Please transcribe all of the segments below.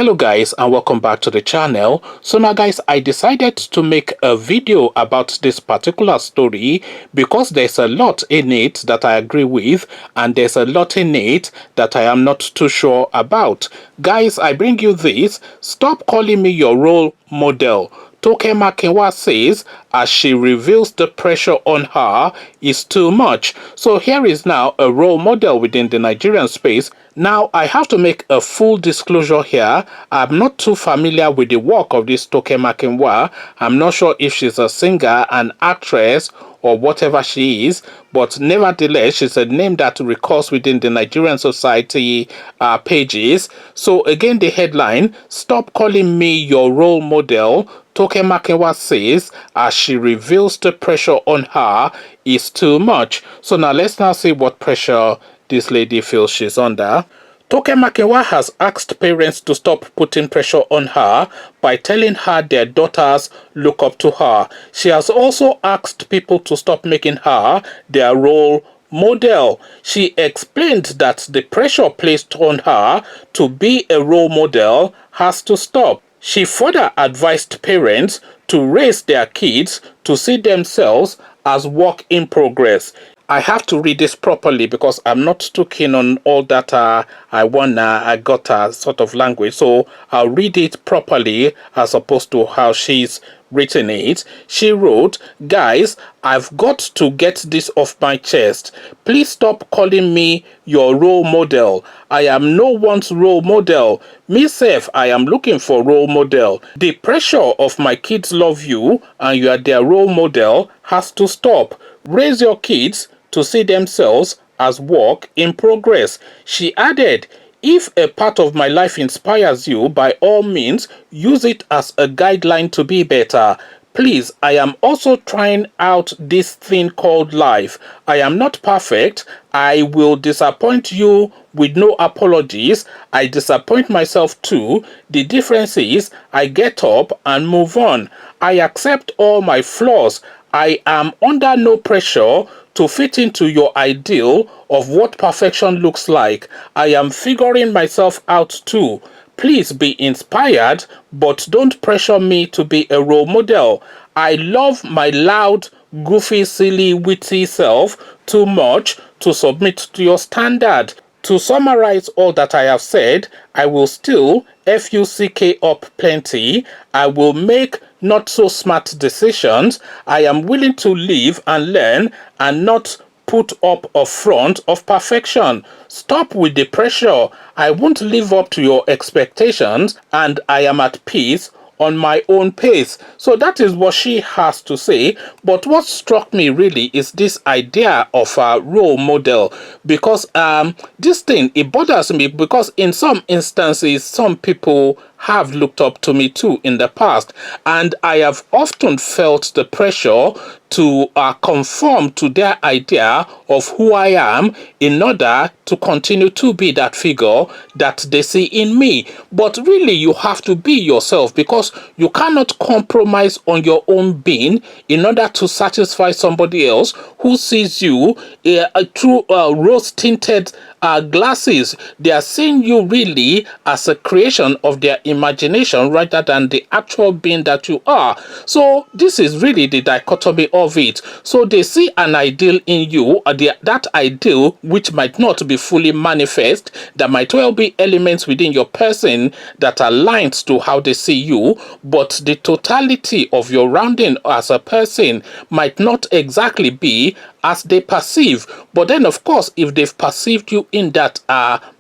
Hello guys, and welcome back to the channel. So now guys, I decided to make a video about this particular story because there's a lot in it that I agree with and there's a lot in it that I am not too sure about. Guys, I bring you this: stop calling me your role model. Toke Makinwa says as she reveals the pressure on her is too much. So here is now a role model within the Nigerian space. Now, I have to make a full disclosure here. I'm not too familiar with the work of this Toke Makinwa. I'm not sure if she's a singer, an actress, or whatever she is, but nevertheless, she's a name that recurs within the Nigerian society pages. So again, the headline: stop calling me your role model. Toke Makinwa says as she reveals the pressure on her is too much. So now let's now see what pressure this lady feels she's under. Toke Makinwa has asked parents to stop putting pressure on her by telling her their daughters look up to her. She has also asked people to stop making her their role model. She explained that the pressure placed on her to be a role model has to stop. She further advised parents to raise their kids to see themselves as work in progress. I have to read this properly because I'm not too keen on all that I got sort of language. So I'll read it properly as opposed to how she's written it. She wrote, "Guys, I've got to get this off my chest. Please stop calling me your role model. I am no one's role model. Myself, I am looking for role model. The pressure of my kids love you and you are their role model has to stop. Raise your kids to see themselves as work in progress." She added, "If a part of my life inspires you, by all means, use it as a guideline to be better. Please, I am also trying out this thing called life. I am not perfect. I will disappoint you with no apologies. I disappoint myself too. The difference is I get up and move on. I accept all my flaws. I am under no pressure to fit into your ideal of what perfection looks like. I am figuring myself out too. Please be inspired, but don't pressure me to be a role model. I love my loud, goofy, silly, witty self too much to submit to your standard. To summarize all that I have said, I will still FUCK up plenty. I will make not so smart decisions. I am willing to live and learn and not put up a front of perfection. Stop with the pressure. I won't live up to your expectations and I am at peace on my own pace." So that is what she has to say. But what struck me really is this idea of a role model, because this thing, it bothers me because in some instances some people have looked up to me too in the past, and I have often felt the pressure to conform to their idea of who I am in order to continue to be that figure that they see in me. But really, you have to be yourself, because you cannot compromise on your own being in order to satisfy somebody else who sees you through rose-tinted glasses. They are seeing you really as a creation of their imagination rather than the actual being that you are. So this is really the dichotomy of it. So they see an ideal in you, that ideal which might not be fully manifest. There might well be elements within your person that aligns to how they see you, but the totality of your rounding as a person might not exactly be as they perceive. But then, of course, if they've perceived you in that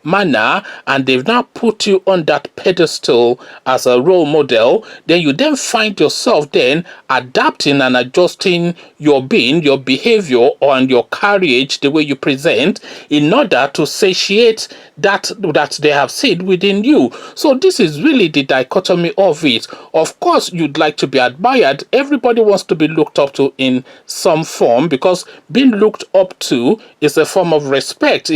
manner and they've now put you on that pedestal as a role model, then you then find yourself then adapting and adjusting your being, your behavior, and your carriage, the way you present, in order to satiate that they have seen within you. So this is really the dichotomy of it. Of course, you'd like to be admired. Everybody wants to be looked up to in some form, because being looked up to is a form of respect.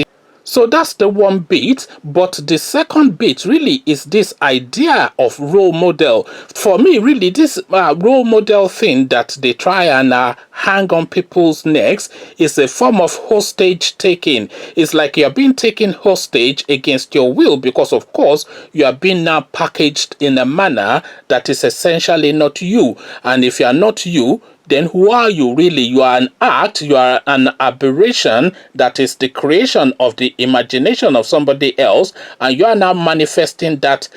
So that's the one bit, but the second bit really is this idea of role model. For me, really, this role model thing that they try and hang on people's necks is a form of hostage taking. It's like you're being taken hostage against your will because, of course, you are being now packaged in a manner that is essentially not you. And if you are not you, then who are you really? You are an act, you are an aberration that is the creation of the imagination of somebody else, and you are now manifesting that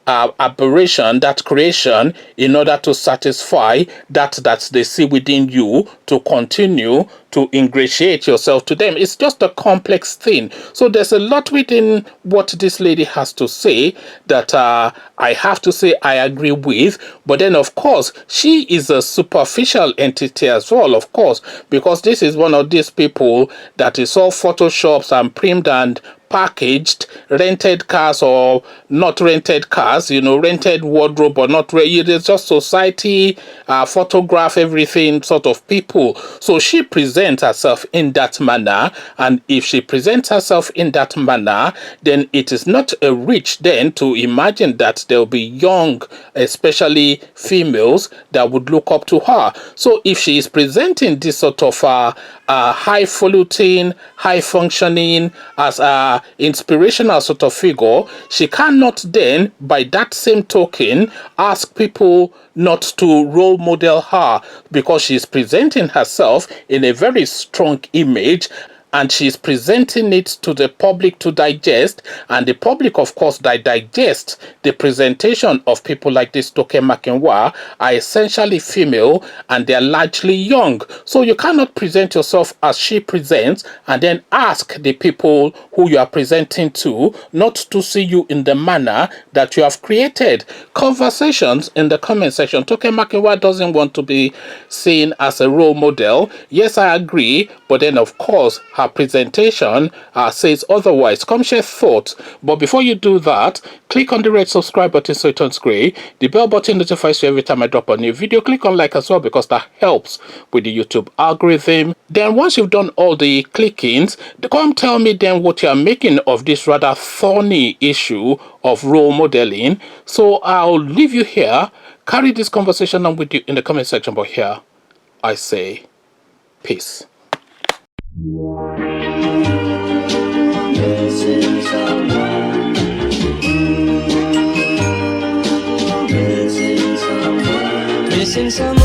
aberration, that creation, in order to satisfy that they see within you, to continue to ingratiate yourself to them. It's just a complex thing. So there's a lot within what this lady has to say that I have to say I agree with. But then, of course, she is a superficial entity as well, of course, because this is one of these people that is all photoshops and primed and packaged, rented cars or not rented cars, rented wardrobe or not. It's just society, photograph, everything sort of people. So she presents herself in that manner, and if she presents herself in that manner, then it is not a reach then to imagine that there'll be young, especially females, that would look up to her. So if she is presenting this sort of highfalutin, high functioning, as a inspirational sort of figure, she cannot then, by that same token, ask people not to role model her, because she's presenting herself in a very strong image, and she's presenting it to the public to digest, and the public, of course, that digests the presentation of people like this Toke Makinwa are essentially female, and they're largely young. So you cannot present yourself as she presents and then ask the people who you are presenting to not to see you in the manner that you have created. Conversations in the comment section. Toke Makinwa doesn't want to be seen as a role model. Yes, I agree, but then, of course, her presentation says otherwise. Come share thoughts, but before you do that, click on the red subscribe button so it turns gray. The bell button notifies you every time I drop a new video. Click on like as well, because that helps with the YouTube algorithm. Then once you've done all the clickings, come tell me then what you're making of this rather thorny issue of role modeling. So I'll leave you here. Carry this conversation on with you in the comment section, but here I say peace. Missing someone. Missing someone. Missing someone.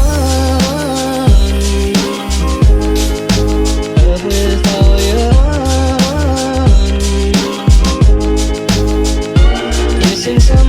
Love with all your heart. Missing someone.